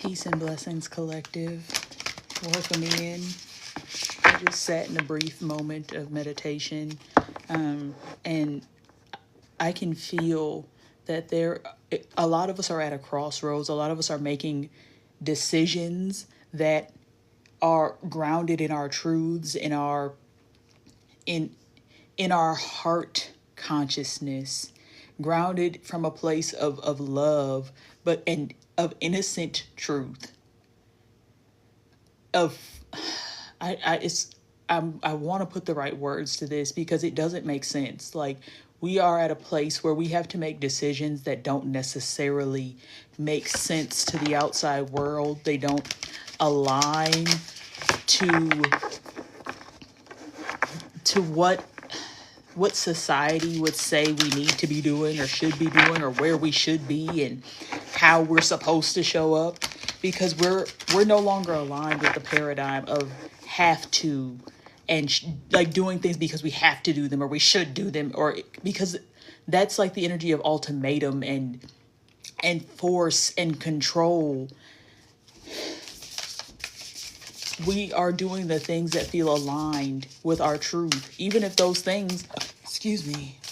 Peace and blessings, collective. Welcome in. I just sat in a brief moment of meditation, and I can feel that a lot of us are at a crossroads. A lot of us are making decisions that are grounded in our truths, in in our heart consciousness, grounded from a place of love, but and of innocent truth. Of I want to put the right words to this because it doesn't make sense. Like, we are at a place where we have to make decisions that don't necessarily make sense to the outside world. They don't align to what society would say we need to be doing or should be doing, or where we should be and how we're supposed to show up, because we're no longer aligned with the paradigm of have to and like doing things because we have to do them or we should do them, or because that's like the energy of ultimatum and force and control. We are doing the things that feel aligned with our truth, even if those things,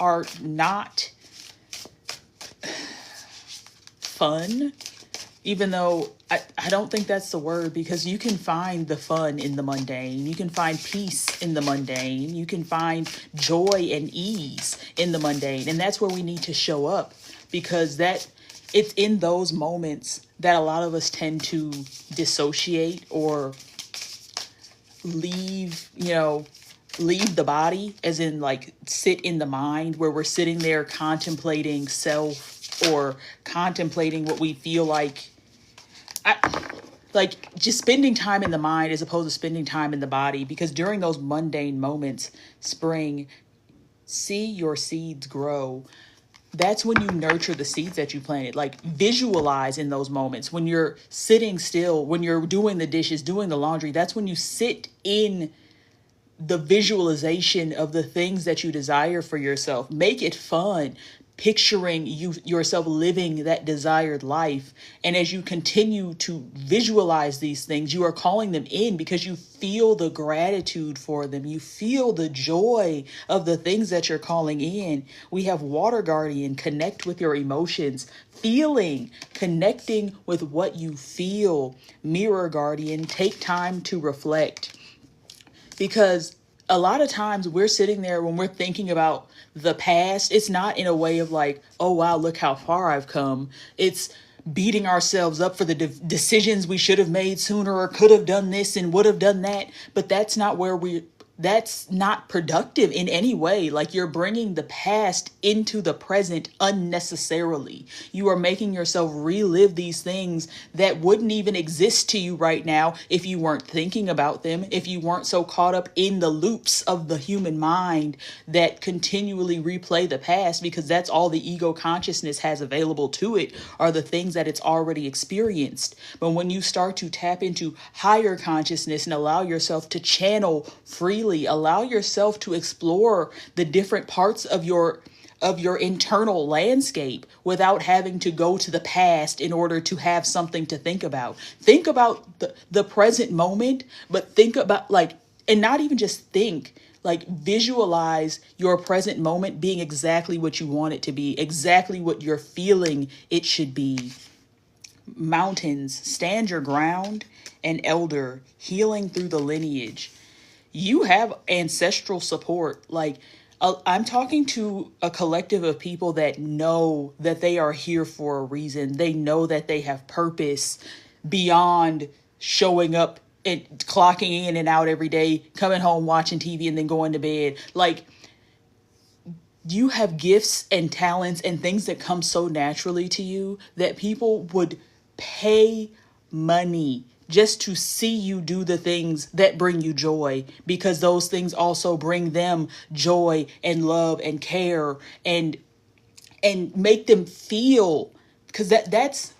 are not fun. Even though I don't think that's the word, because you can find the fun in the mundane. You can find peace in the mundane. You can find joy and ease in the mundane. And that's where we need to show up, because it's in those moments that a lot of us tend to dissociate or leave the body, as in like sit in the mind, where we're sitting there contemplating self or contemplating what we feel like. Like just spending time in the mind as opposed to spending time in the body, because during those mundane moments, spring, see your seeds grow. That's when you nurture the seeds that you planted. Like, visualize in those moments when you're sitting still, when you're doing the dishes, doing the laundry. That's when you sit in the visualization of the things that you desire for yourself. Make it fun, picturing yourself living that desired life. And as you continue to visualize these things, you are calling them in, because you feel the gratitude for them. You feel the joy of the things that you're calling in. We have Water Guardian, connect with your emotions, connecting with what you feel. Mirror Guardian, take time to reflect. Because a lot of times we're sitting there when we're thinking about the past, it's not in a way of like, oh wow, look how far I've come. It's beating ourselves up for the decisions we should have made sooner, or could have done this and would have done that. But that's not productive in any way. Like, you're bringing the past into the present unnecessarily. You are making yourself relive these things that wouldn't even exist to you right now if you weren't thinking about them, if you weren't so caught up in the loops of the human mind that continually replay the past, because that's all the ego consciousness has available to it, are the things that it's already experienced. But when you start to tap into higher consciousness and allow yourself to channel freely, allow yourself to explore the different parts of your internal landscape without having to go to the past in order to have something to think about. Think about the present moment, but think about and not even just think, like, visualize your present moment being exactly what you want it to be, exactly what you're feeling it should be. Mountains, stand your ground. An elder, healing through the lineage. You have ancestral support. Like, I'm talking to a collective of people that know that they are here for a reason. They know that they have purpose beyond showing up and clocking in and out every day, coming home, watching TV, and then going to bed. Like, you have gifts and talents and things that come so naturally to you that people would pay money just to see you do the things that bring you joy, because those things also bring them joy and love and care, and make them feel, because that's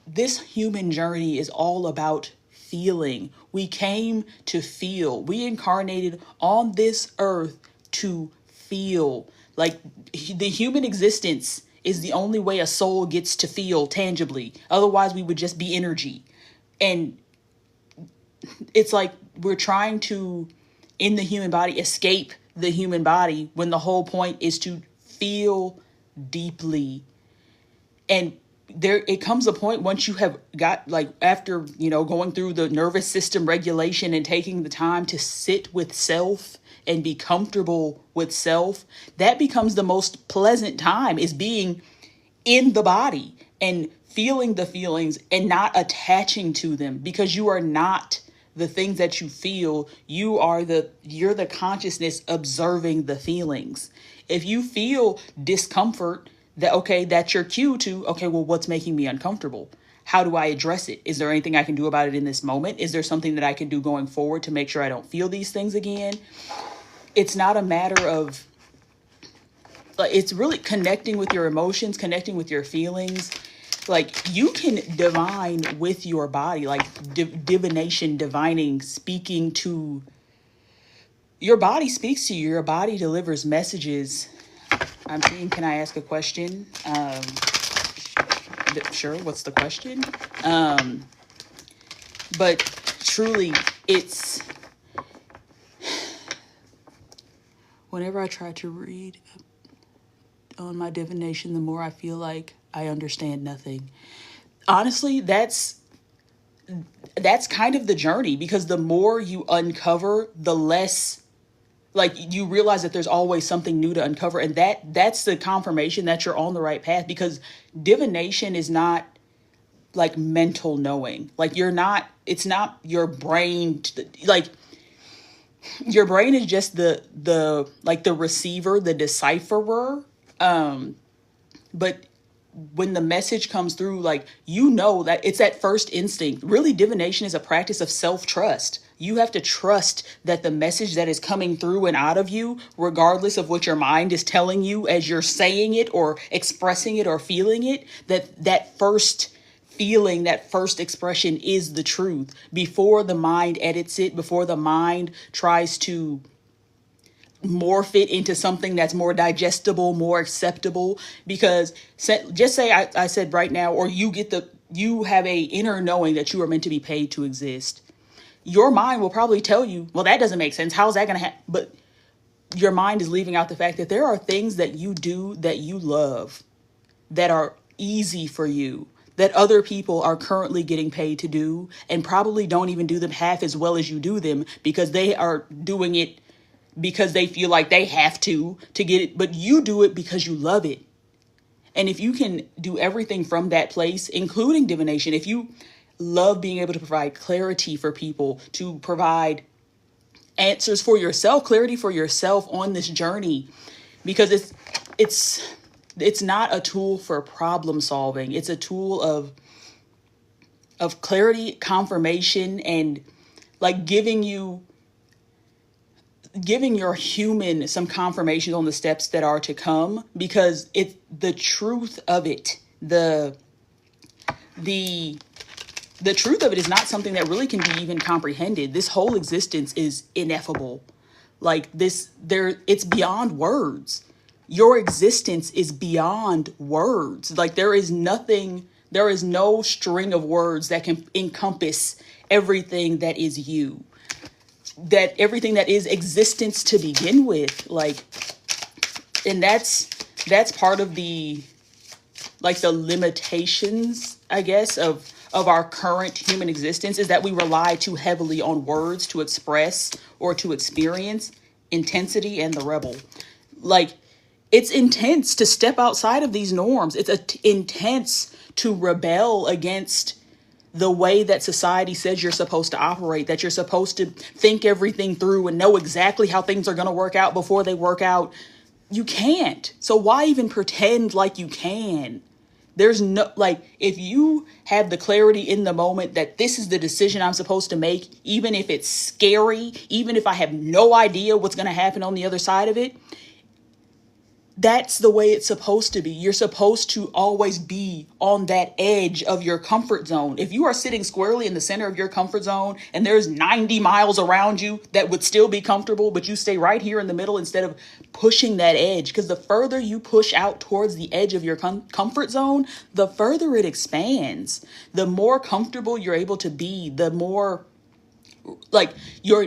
this human journey is all about feeling. We came to feel. We incarnated on this earth to feel. Like, the human existence is the only way a soul gets to feel tangibly. Otherwise, we would just be energy. And it's like we're trying to, in the human body, escape the human body when the whole point is to feel deeply. And there it comes a point once you have got, like, after, going through the nervous system regulation and taking the time to sit with self and be comfortable with self, that becomes the most pleasant time, is being in the body and feeling the feelings and not attaching to them, because you are not the things that you feel. You're the consciousness observing the feelings. If you feel discomfort, that's your cue to, okay, well, what's making me uncomfortable? How do I address it? Is there anything I can do about it in this moment? Is there something that I can do going forward to make sure I don't feel these things again? It's not a matter of, like, it's really connecting with your emotions, connecting with your feelings. Like, you can divine with your body, like divination, divining, speaking to your body, speaks to you. Your body delivers messages. I'm seeing, can I ask a question? Sure. What's the question? But truly, it's, whenever I try to read on my divination, the more I feel like I understand nothing. Honestly, that's kind of the journey, because the more you uncover, the less, like, you realize that there's always something new to uncover. And that's the confirmation that you're on the right path, because divination is not like mental knowing. Like, it's not your brain, like, your brain is just the like the receiver, the decipherer. But when the message comes through, like, that it's that first instinct. Really, divination is a practice of self-trust. You have to trust that the message that is coming through and out of you, regardless of what your mind is telling you as you're saying it or expressing it or feeling it, that first feeling, that first expression is the truth, before the mind edits it, before the mind tries to morph it into something that's more digestible, more acceptable. Because just say I said right now, or you have a inner knowing that you are meant to be paid to exist. Your mind will probably tell you, well, that doesn't make sense. How's that going to happen? But your mind is leaving out the fact that there are things that you do that you love, that are easy for you, that other people are currently getting paid to do, and probably don't even do them half as well as you do them, because they are doing it because they feel like they have to get it, but you do it because you love it. And if you can do everything from that place, including divination, if you love being able to provide clarity for people, to provide answers for yourself, clarity for yourself on this journey, because it's not a tool for problem solving. It's a tool of clarity, confirmation, and, like, giving your human some confirmation on the steps that are to come, because it's the truth of it. The truth of it is not something that really can be even comprehended. This whole existence is ineffable. Like, it's beyond words. Your existence is beyond words. Like, there is no string of words that can encompass everything that is you, that everything that is existence to begin with. Like, and that's part of the limitations, I guess, of our current human existence, is that we rely too heavily on words to express or to experience intensity and the rebel. Like, it's intense to step outside of these norms. It's intense to rebel against the way that society says you're supposed to operate, that you're supposed to think everything through and know exactly how things are going to work out before they work out. You can't. So why even pretend like you can? There's no, like, if you have the clarity in the moment that this is the decision I'm supposed to make, even if it's scary, even if I have no idea what's going to happen on the other side of it, That's the way it's supposed to be. You're supposed to always be on that edge of your comfort zone. If you are sitting squarely in the center of your comfort zone and there's 90 miles around you that would still be comfortable, but you stay right here in the middle instead of pushing that edge, because the further you push out towards the edge of your comfort zone, the further it expands. The more comfortable you're able to be, the more like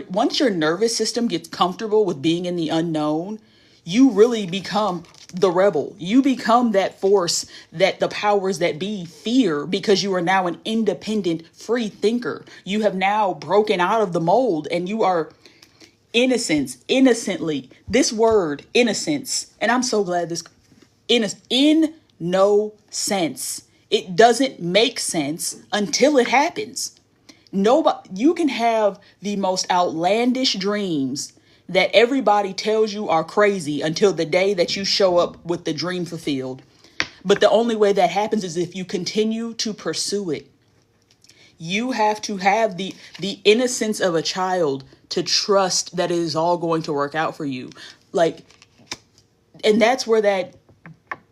once your nervous system gets comfortable with being in the unknown, you really become the rebel. You become that force that the powers that be fear, because you are now an independent free thinker. You have now broken out of the mold and you are innocently, this word innocence, and I'm so glad this in no sense, it doesn't make sense until it happens. Nobody, you can have the most outlandish dreams that everybody tells you are crazy until the day that you show up with the dream fulfilled. But the only way that happens is if you continue to pursue it. You have to have the innocence of a child to trust that it is all going to work out for you. Like, and that's where that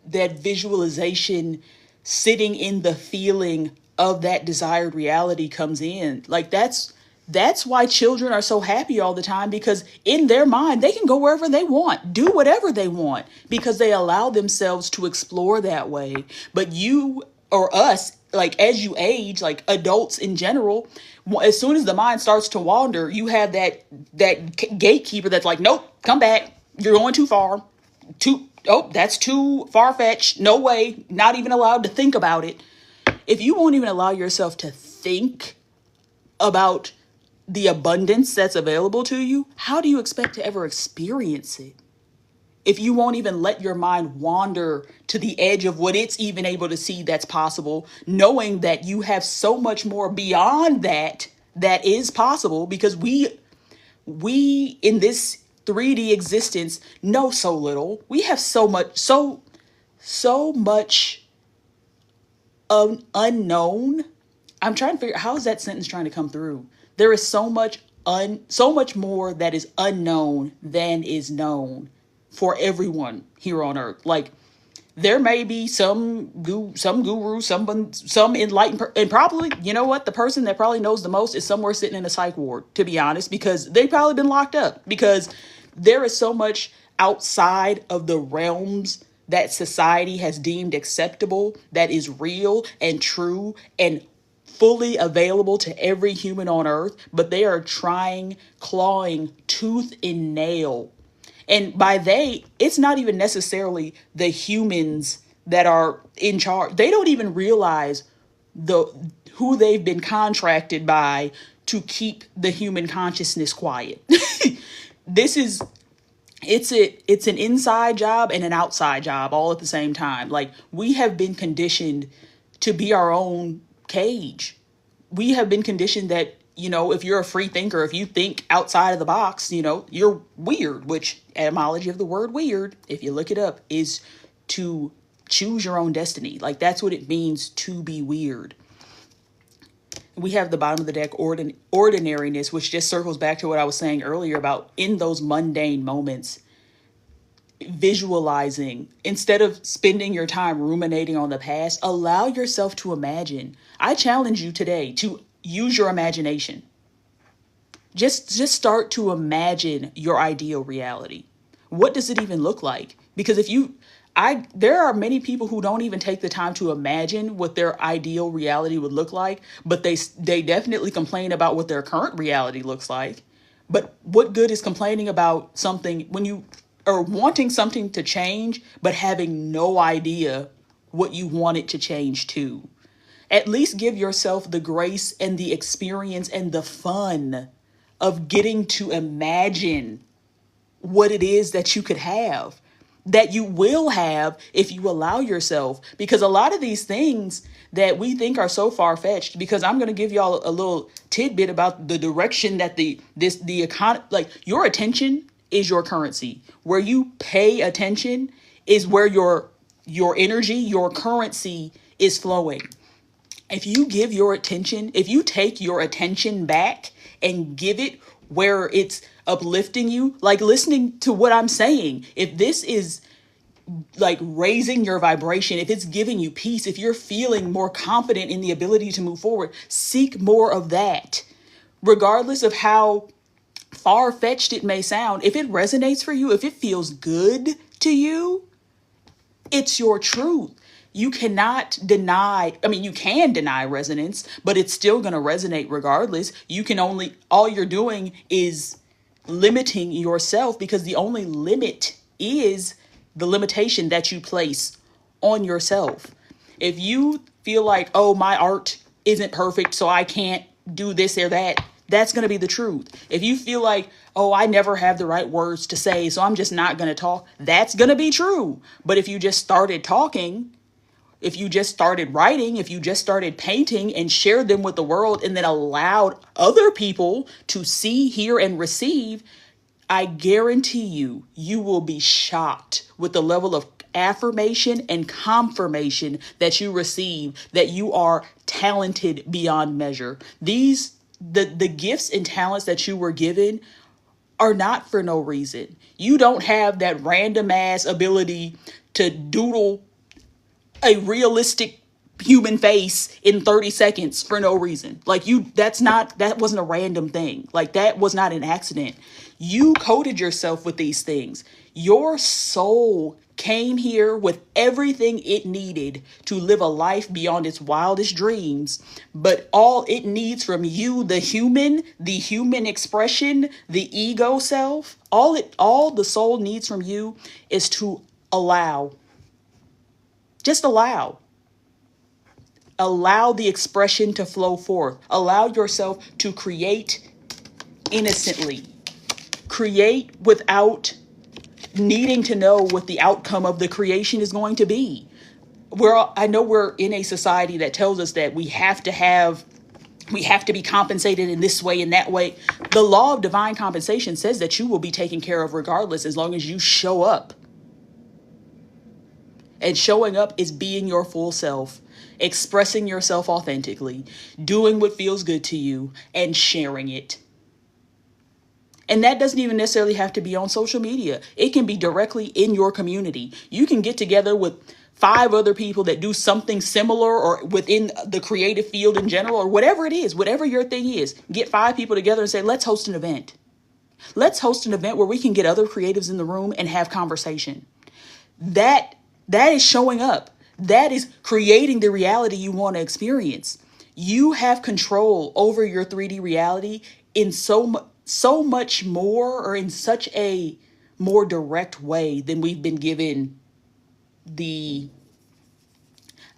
visualization, sitting in the feeling of that desired reality comes in. Like that's why children are so happy all the time, because in their mind they can go wherever they want, do whatever they want, because they allow themselves to explore that way. But you or us, like as you age, like adults in general, as soon as the mind starts to wander, you have that gatekeeper that's like, nope, come back, you're going too far, that's too far-fetched, no way, not even allowed to think about it. If you won't even allow yourself to think about the abundance that's available to you, how do you expect to ever experience it? If you won't even let your mind wander to the edge of what it's even able to see that's possible, knowing that you have so much more beyond that is possible, because we in this 3D existence know so little. We have so much unknown. I'm trying to figure out, how is that sentence trying to come through? There is so much more that is unknown than is known for everyone here on earth. Like, there may be some guru, some enlightened, and probably, you know what, the person that probably knows the most is somewhere sitting in a psych ward, to be honest, because they've probably been locked up, because there is so much outside of the realms that society has deemed acceptable that is real and true and fully available to every human on earth, but they are clawing tooth and nail. And by they, it's not even necessarily the humans that are in charge. They don't even realize who they've been contracted by to keep the human consciousness quiet. It's an inside job and an outside job all at the same time. Like, we have been conditioned to be our own cage. We have been conditioned that, if you're a free thinker, if you think outside of the box, you're weird, which etymology of the word weird, if you look it up, is to choose your own destiny. Like, that's what it means to be weird. We have the bottom of the deck ordinariness, which just circles back to what I was saying earlier about in those mundane moments, visualizing, instead of spending your time ruminating on the past, allow yourself to imagine. I challenge you today to use your imagination. Just start to imagine your ideal reality. What does it even look like? Because there are many people who don't even take the time to imagine what their ideal reality would look like, but they definitely complain about what their current reality looks like. But what good is complaining about something when you are wanting something to change, but having no idea what you want it to change to? At least give yourself the grace and the experience and the fun of getting to imagine what it is that you could have, that you will have if you allow yourself. Because a lot of these things that we think are so far-fetched, because I'm going to give y'all a little tidbit about the direction that the economy, like, your attention is your currency. Where you pay attention is where your energy, your currency is flowing. If you take your attention back and give it where it's uplifting you, like listening to what I'm saying, if this is like raising your vibration, if it's giving you peace, if you're feeling more confident in the ability to move forward, seek more of that. Regardless of how far-fetched it may sound, if it resonates for you, if it feels good to you, it's your truth. You cannot deny, I mean, you can deny resonance, but it's still going to resonate regardless. You can only, all you're doing is limiting yourself, because the only limit is the limitation that you place on yourself. If you feel like, oh, my art isn't perfect, so I can't do this or that, that's going to be the truth. If you feel like, oh, I never have the right words to say, so I'm just not going to talk, that's going to be true. But if you just started talking, if you just started writing, if you just started painting and shared them with the world, and then allowed other people to see, hear, and receive, I guarantee you, you will be shocked with the level of affirmation and confirmation that you receive that you are talented beyond measure. The gifts and talents that you were given are not for no reason. You don't have that random ass ability to doodle a realistic human face in 30 seconds for no reason. Like, that wasn't a random thing. Like, that was not an accident. You coded yourself with these things. Your soul came here with everything it needed to live a life beyond its wildest dreams. But all it needs from you, the human expression, the ego self, all the soul needs from you is to allow. Just allow. Allow the expression to flow forth. Allow yourself to create innocently. Create without needing to know what the outcome of the creation is going to be. I know we're in a society that tells us that we have to be compensated in this way and that way. The law of divine compensation says that you will be taken care of regardless, as long as you show up. And showing up is being your full self, expressing yourself authentically, doing what feels good to you, and sharing it. And that doesn't even necessarily have to be on social media. It can be directly in your community. You can get together with 5 other people that do something similar, or within the creative field in general, or whatever it is, whatever your thing is. Get 5 people together and say, let's host an event. Let's host an event where we can get other creatives in the room and have conversation. That is showing up. That is creating the reality you want to experience. You have control over your 3D reality in so much more, or in such a more direct way than we've been given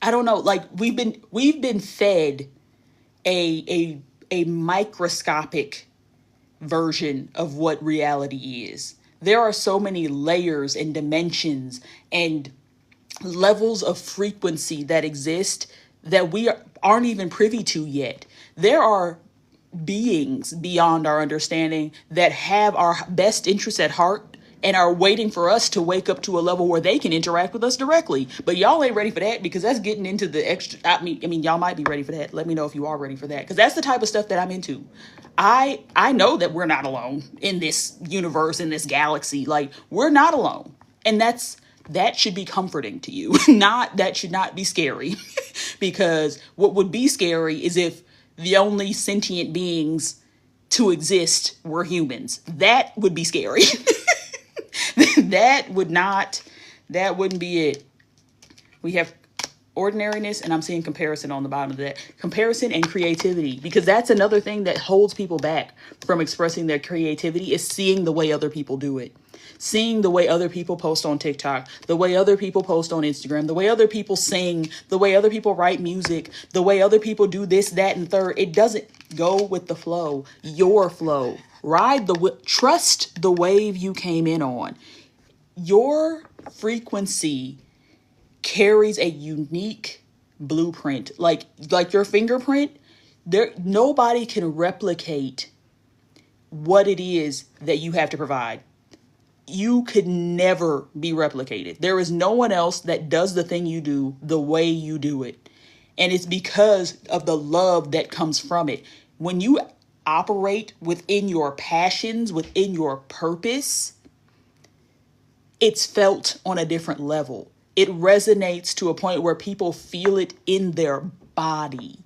I don't know, like we've been fed a microscopic version of what reality is. There are so many layers and dimensions and levels of frequency that exist that we aren't even privy to yet. There are beings beyond our understanding that have our best interests at heart and are waiting for us to wake up to a level where they can interact with us directly. But y'all ain't ready for that, because that's getting into the extra. I mean, y'all might be ready for that. Let me know if you are ready for that, because that's the type of stuff that I'm into. I know that we're not alone in this universe, in this galaxy. Like, we're not alone. And that should be comforting to you. That should not be scary. Because what would be scary is if the only sentient beings to exist were humans. That would be scary. That wouldn't be it. We have ordinariness, and I'm seeing comparison on the bottom of that. Comparison and creativity, because that's another thing that holds people back from expressing their creativity, is seeing the way other people do it. Seeing the way other people post on TikTok, the way other people post on Instagram, the way other people sing, the way other people write music, the way other people do this, that, and third. It doesn't go with the flow. Your flow. Trust the wave you came in on. Your frequency carries a unique blueprint. Like your fingerprint, nobody can replicate what it is that you have to provide. You could never be replicated. There is no one else that does the thing you do the way you do it. And it's because of the love that comes from it. When you operate within your passions, within your purpose, it's felt on a different level. It resonates to a point where people feel it in their body,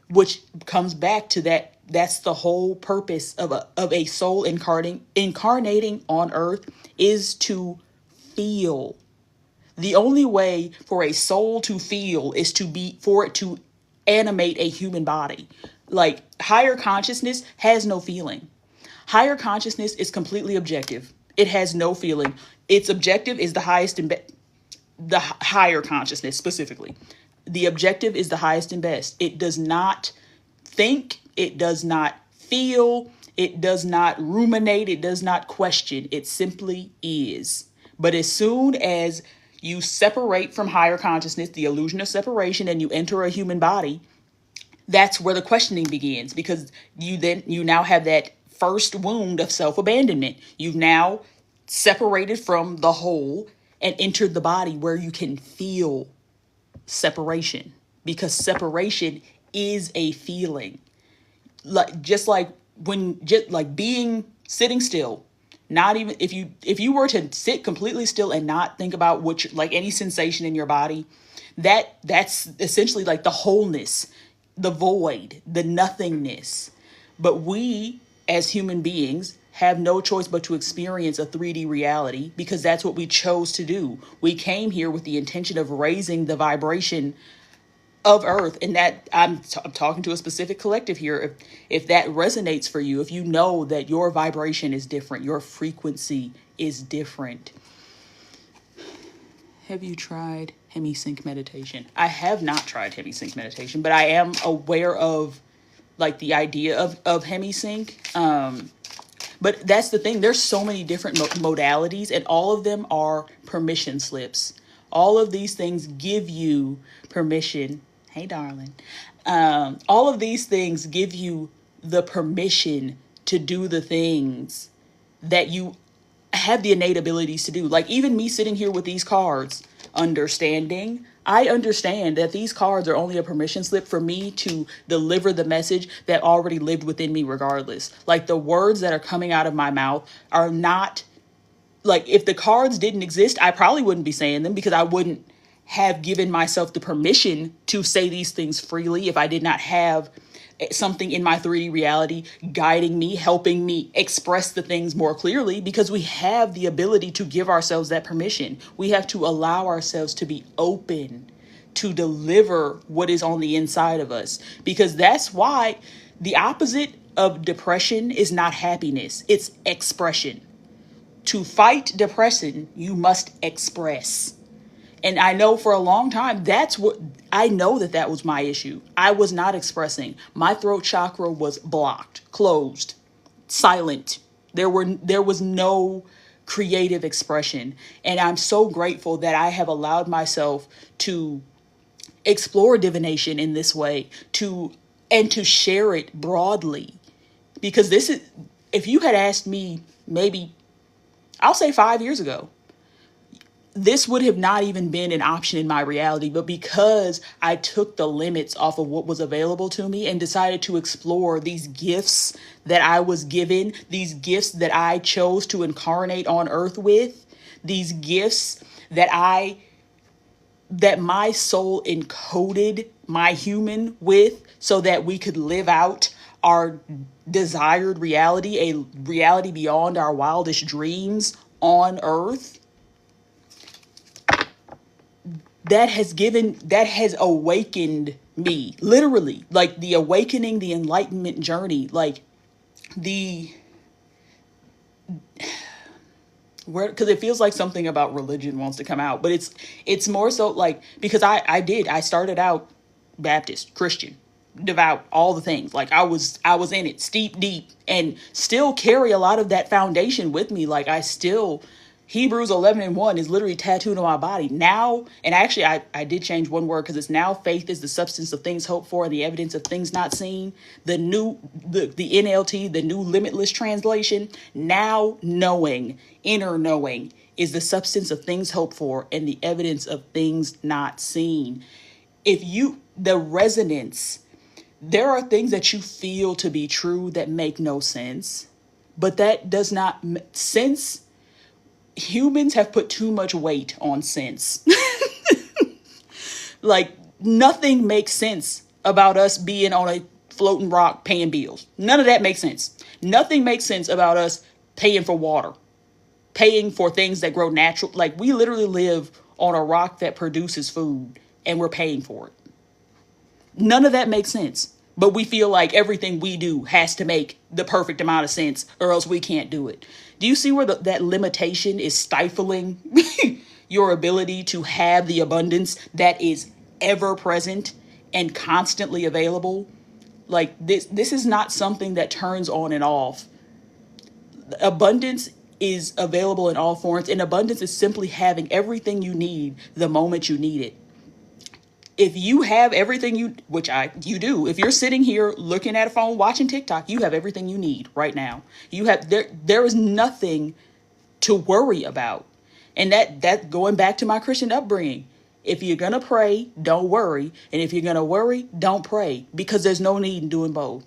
which comes back to that's the whole purpose of a soul incarnating on earth, is to feel. The only way for a soul to feel is for it to animate a human body. Like, higher consciousness has no feeling. Higher consciousness is completely objective. It has no feeling. Its objective is the highest and the higher consciousness specifically. The objective is the highest and best. It does not think, it does not feel, it does not ruminate, it does not question. It simply is. But as soon as you separate from higher consciousness, the illusion of separation, and you enter a human body, that's where the questioning begins, because you now have that first wound of self-abandonment. You've now separated from the whole and entered the body where you can feel separation, because separation is a feeling. Just like being sitting still. Not even if you were to sit completely still and not think about like any sensation in your body, that's essentially like the wholeness, the void, the nothingness. But we as human beings have no choice but to experience a 3D reality, because that's what we chose to do. We came here with the intention of raising the vibration of earth, and that I'm talking to a specific collective here. If that resonates for you, if you know that your vibration is different, your frequency is different. Have you tried Hemi-Sync meditation? I have not tried Hemi-Sync meditation, but I am aware of like the idea of Hemi-Sync. But that's the thing. There's so many different modalities, and all of them are permission slips. All of these things give you permission. Hey, darling. All of these things give you the permission to do the things that you have the innate abilities to do. Like, even me sitting here with these cards, I understand that these cards are only a permission slip for me to deliver the message that already lived within me regardless. Like, the words that are coming out of my mouth are not, like, if the cards didn't exist, I probably wouldn't be saying them, because I wouldn't have given myself the permission to say these things freely if I did not have something in my 3D reality guiding me, helping me express the things more clearly, because we have the ability to give ourselves that permission. We have to allow ourselves to be open to deliver what is on the inside of us, because that's why the opposite of depression is not happiness, it's expression. To fight depression, you must express. And I know for a long time, that was my issue. I was not expressing. My throat chakra was blocked, closed, silent. There was no creative expression. And I'm so grateful that I have allowed myself to explore divination in this way, to share it broadly. Because if you had asked me maybe, I'll say 5 years ago, this would have not even been an option in my reality. But because I took the limits off of what was available to me and decided to explore these gifts that I was given, these gifts that I chose to incarnate on earth with, these gifts that my soul encoded my human with, so that we could live out our desired reality, a reality beyond our wildest dreams on earth. That has awakened me, literally, like the awakening, the enlightenment journey, like because it feels like something about religion wants to come out, but it's more so like, because I started out Baptist, Christian, devout, all the things. Like, I was in it steep deep, and still carry a lot of that foundation with me. Like, Hebrews 11:1 is literally tattooed on my body now. And actually, I did change one word, because it's now faith is the substance of things hoped for and the evidence of things not seen. The NLT, the New Limitless Translation, now knowing, inner knowing, is the substance of things hoped for and the evidence of things not seen. The resonance, there are things that you feel to be true that make no sense, but that does not sense. humans have put too much weight on sense. Like, nothing makes sense about us being on a floating rock paying bills. None of that makes sense. Nothing makes sense about us paying for water, paying for things that grow natural. Like, we literally live on a rock that produces food and we're paying for it. None of that makes sense. But we feel like everything we do has to make the perfect amount of sense or else we can't do it. Do you see where that limitation is stifling your ability to have the abundance that is ever present and constantly available? Like, this is not something that turns on and off. Abundance is available in all forms, and abundance is simply having everything you need the moment you need it. If you have everything you do, if you're sitting here looking at a phone watching TikTok, you have everything you need right now. There is nothing to worry about. And that going back to my Christian upbringing, if you're going to pray, don't worry. And if you're going to worry, don't pray, because there's no need in doing both.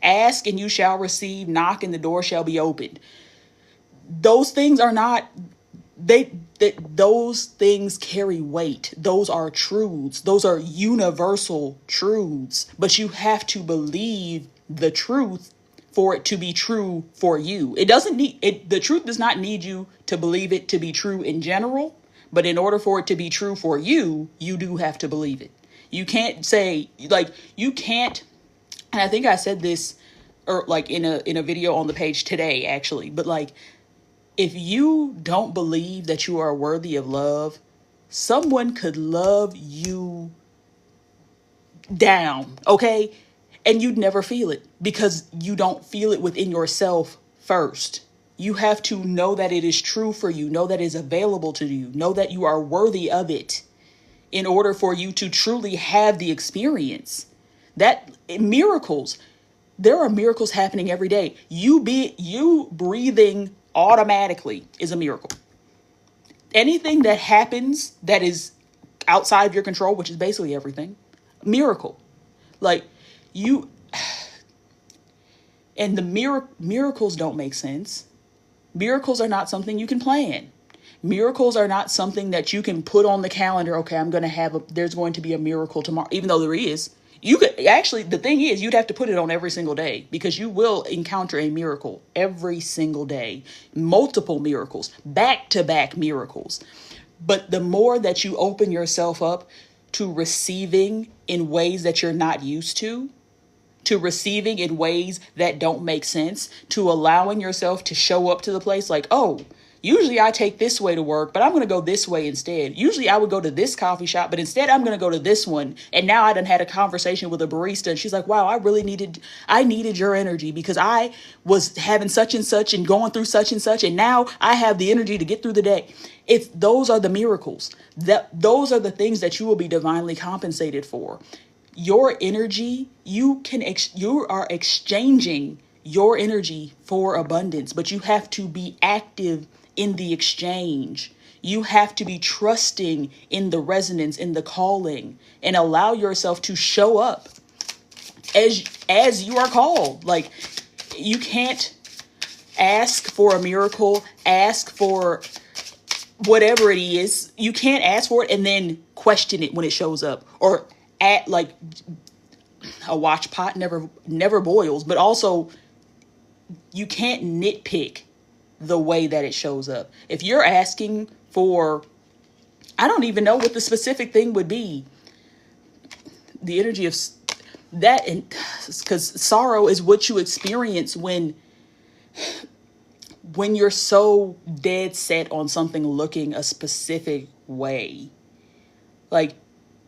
Ask and you shall receive, knock and the door shall be opened. Those things are not, those things carry weight. Those are truths. Those are universal truths. But you have to believe the truth for it to be true for you. It doesn't need it. The truth does not need you to believe it to be true in general. But in order for it to be true for you, you do have to believe it. You can't say, like, you can't. And I think I said this, or like in a video on the page today, actually. But like, if you don't believe that you are worthy of love, someone could love you down, okay? And you'd never feel it because you don't feel it within yourself first. You have to know that it is true for you, know that it is available to you, know that you are worthy of it in order for you to truly have the experience. That miracles, there are miracles happening every day. You breathing automatically is a miracle. Anything that happens that is outside of your control, which is basically everything, miracle. Like, you, and the miracles don't make sense. Miracles are not something you can plan. Miracles are not something that you can put on the calendar. Okay, there's going to be a miracle tomorrow, even though there is. You could actually, the thing is, you'd have to put it on every single day because you will encounter a miracle every single day. Multiple miracles, back-to-back miracles. But the more that you open yourself up to receiving in ways that you're not used to receiving in ways that don't make sense, to allowing yourself to show up to the place like, oh, usually I take this way to work, but I'm going to go this way instead. Usually I would go to this coffee shop, but instead I'm going to go to this one. And now I done had a conversation with a barista and she's like, wow, I needed your energy because I was having such and such and going through such and such. And now I have the energy to get through the day. Those are the miracles. Those are the things that you will be divinely compensated for. Your energy, you are exchanging your energy for abundance, but you have to be active in the exchange. You have to be trusting in the resonance, in the calling, and allow yourself to show up as you are called. Like, you can't ask for a miracle, ask for whatever it is. You can't ask for it and then question it when it shows up, or at like a watch pot never boils, but also you can't nitpick the way that it shows up. If you're asking for, I don't even know what the specific thing would be. The energy of that, and because sorrow is what you experience when you're so dead set on something looking a specific way. Like,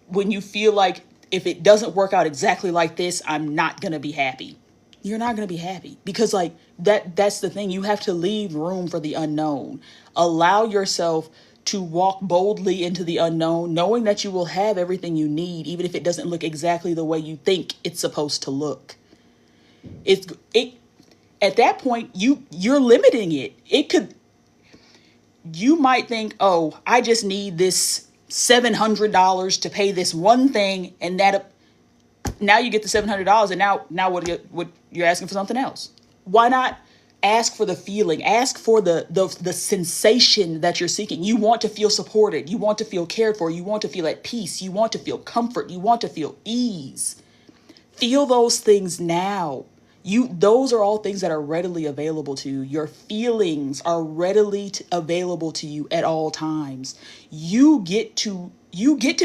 when you feel like if it doesn't work out exactly like this, I'm not going to be happy. You're not going to be happy because like that's the thing. You have to leave room for the unknown. Allow yourself to walk boldly into the unknown, knowing that you will have everything you need, even if it doesn't look exactly the way you think it's supposed to look. At that point, you're limiting it. You might think, oh, I just need this $700 to pay this one thing, and that now you get the $700, and now what you're asking for something else. Why not Ask for the feeling. Ask for the sensation that you're seeking. You want to feel supported. You want to feel cared for. You want to feel at peace. You want to feel comfort. You want to feel ease. Feel those things now. Those are all things that are readily available to you. Your feelings are readily available to you at all times. You get to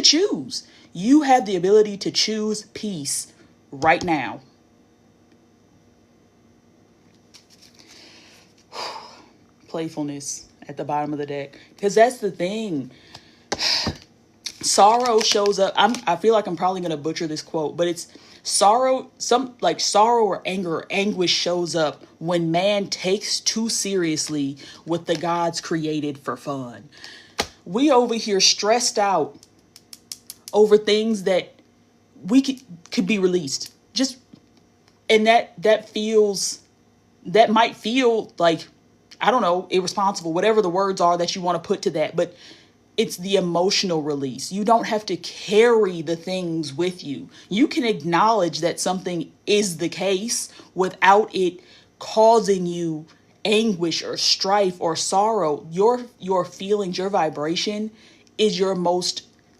choose. You have the ability to choose peace right now. Playfulness at the bottom of the deck, because that's the thing. Sorrow shows up. I feel like I'm probably going to butcher this quote, but it's sorrow, sorrow or anger or anguish shows up when man takes too seriously what the gods created for fun. We over here stressed out over things that we could be released. Just, and that might feel like, I don't know, irresponsible, whatever the words are that you want to put to that, but it's the emotional release. You don't have to carry the things with you. You can acknowledge that something is the case without it causing you anguish or strife or sorrow. Your feelings, your vibration is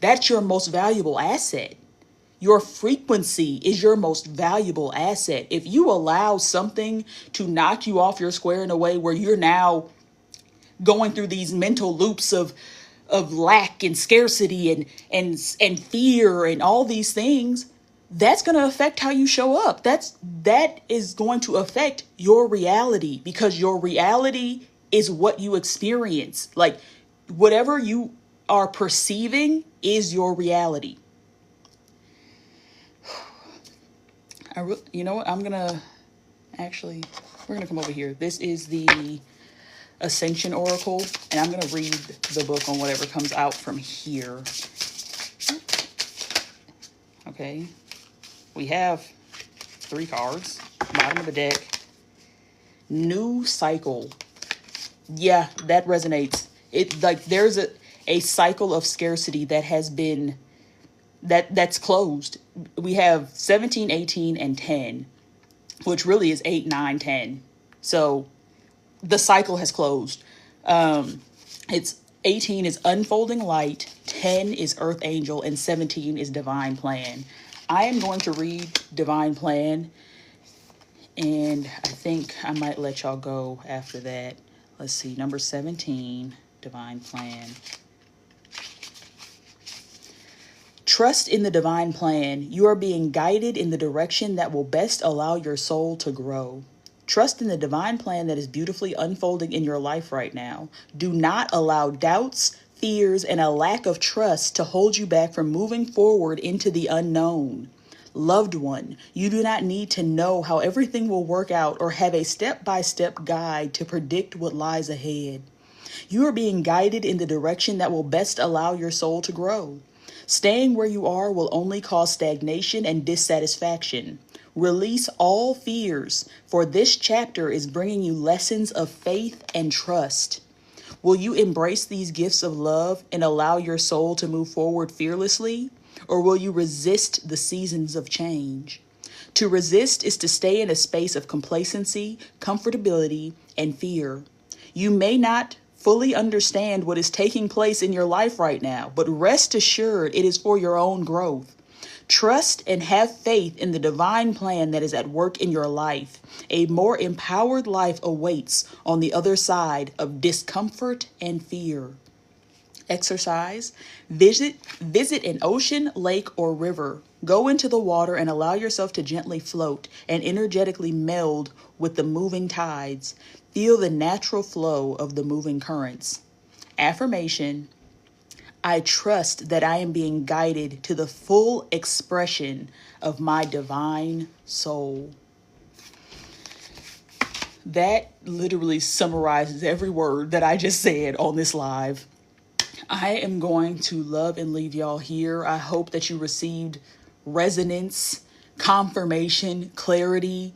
that's your most valuable asset. Your frequency is your most valuable asset. If you allow something to knock you off your square in a way where you're now going through these mental loops of lack and scarcity and fear and all these things, that's going to affect how you show up. That is going to affect your reality, because your reality is what you experience. Like, whatever you are perceiving is your reality. You know what? We're going to come over here. This is the Ascension Oracle, and I'm going to read the book on whatever comes out from here. Okay. We have 3 cards. Bottom of the deck. New cycle. Yeah, that resonates. It, like, there's a cycle of scarcity that has been that's closed. We have 17, 18, and 10, which really is 8, 9, 10. So the cycle has closed. It's 18 is unfolding light, 10 is earth angel, and 17 is divine plan. I am going to read divine plan, and I think I might let y'all go after that. Let's see, number 17, divine plan. Trust in the divine plan. You are being guided in the direction that will best allow your soul to grow. Trust in the divine plan that is beautifully unfolding in your life right now. Do not allow doubts, fears, and a lack of trust to hold you back from moving forward into the unknown. Loved one, you do not need to know how everything will work out or have a step-by-step guide to predict what lies ahead. You are being guided in the direction that will best allow your soul to grow. Staying where you are will only cause stagnation and dissatisfaction. Release all fears, for this chapter is bringing you lessons of faith and trust. Will you embrace these gifts of love and allow your soul to move forward fearlessly? Or will you resist the seasons of change? To resist is to stay in a space of complacency, comfortability, and fear. You may not fully understand what is taking place in your life right now, but rest assured it is for your own growth. Trust and have faith in the divine plan that is at work in your life. A more empowered life awaits on the other side of discomfort and fear. Exercise. Visit an ocean, lake, or river. Go into the water and allow yourself to gently float and energetically meld with the moving tides. Feel the natural flow of the moving currents. Affirmation. I trust that I am being guided to the full expression of my divine soul. That literally summarizes every word that I just said on this live. I am going to love and leave y'all here. I hope that you received resonance, confirmation, clarity,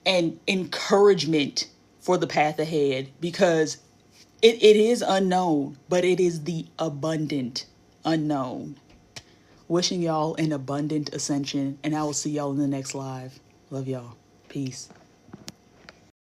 and encouragement for the path ahead, because it is unknown, but it is the abundant unknown. Wishing y'all an abundant ascension, and I will see y'all in the next live. Love y'all. Peace.